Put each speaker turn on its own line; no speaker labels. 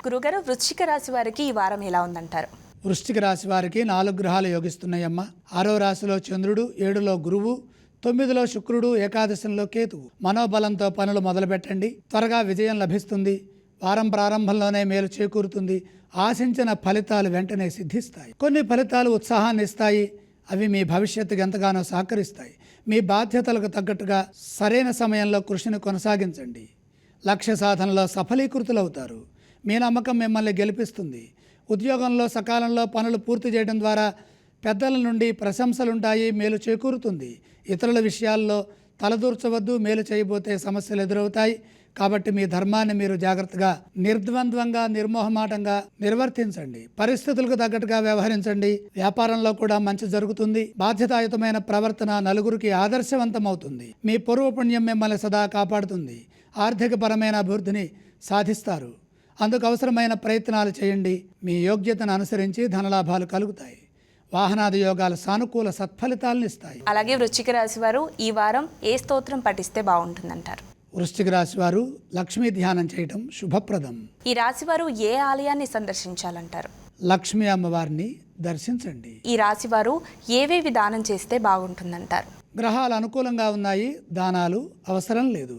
గురుగారు, వృశ్చిక రాశి వారికి ఈ వారం ఎలా ఉందంటారు?
వృశ్చిక రాశి వారికి 4 గ్రహాలు యోగిస్తున్నాయమ్మ. 6వ రాశిలో చంద్రుడు, 7లో గురువు, 9లో శుక్రుడు, ఏకాదశంలో కేతువు. మనోబలంతో పనులు మొదలుపెట్టండి, త్వరగా విజయం లభిస్తుంది. వారం ప్రారంభంలోనే మేలు చేకూరుతుంది. ఆశించిన ఫలితాలు వెంటనే సిద్ధిస్తాయి. కొన్ని ఫలితాలు ఉత్సాహాన్ని ఇస్తాయి. అవి మీ భవిష్యత్తుకు ఎంతగానో సహకరిస్తాయి. మీ బాధ్యతలకు తగ్గట్టుగా సరైన సమయంలో కృషిని కొనసాగించండి. లక్ష్య సాధనలో సఫలీకృతులవుతారు. మీ నమ్మకం మిమ్మల్ని గెలిపిస్తుంది. ఉద్యోగంలో సకాలంలో పనులు పూర్తి చేయడం ద్వారా పెద్దల నుండి ప్రశంసలుంటాయి, మేలు చేకూరుతుంది. ఇతరుల విషయాల్లో తలదూర్చవద్దు, మేలు చేయబోతే సమస్యలు ఎదురవుతాయి. కాబట్టి మీ ధర్మాన్ని మీరు జాగ్రత్తగా, నిర్ద్వంద్వంగా, నిర్మోహమాటంగా నిర్వర్తించండి. పరిస్థితులకు తగ్గట్టుగా వ్యవహరించండి. వ్యాపారంలో కూడా మంచి జరుగుతుంది. బాధ్యతాయుతమైన ప్రవర్తన నలుగురికి ఆదర్శవంతమవుతుంది. మీ పూర్వపుణ్యం మిమ్మల్ని సదా కాపాడుతుంది. ఆర్థికపరమైన అభివృద్ధిని సాధిస్తారు. అందుకు అవసరమైన ప్రయత్నాలు చేయండి. మీ యోగ్యతను అనుసరించి ధనలాభాలు కలుగుతాయి. వాహనాది యోగాలు సానుకూల సత్ఫలితాలను ఇస్తాయి.
అలాగే వృశ్చిక రాశి వారు ఈ వారం ఏ స్తోత్రం పఠిస్తే బాగుంటుందంటారు?
వృశ్చిక రాశి వారు లక్ష్మీ ధ్యానం చేయటం శుభప్రదం.
ఈ రాశి వారు ఏ ఆలయాన్ని సందర్శించాలంటారు?
లక్ష్మీ అమ్మవారిని దర్శించండి.
ఈ రాశి వారు ఏవేవి దానం చేస్తే బాగుంటుందంటారు?
గ్రహాలు అనుకూలంగా ఉన్నాయి, దానాలు అవసరం లేదు.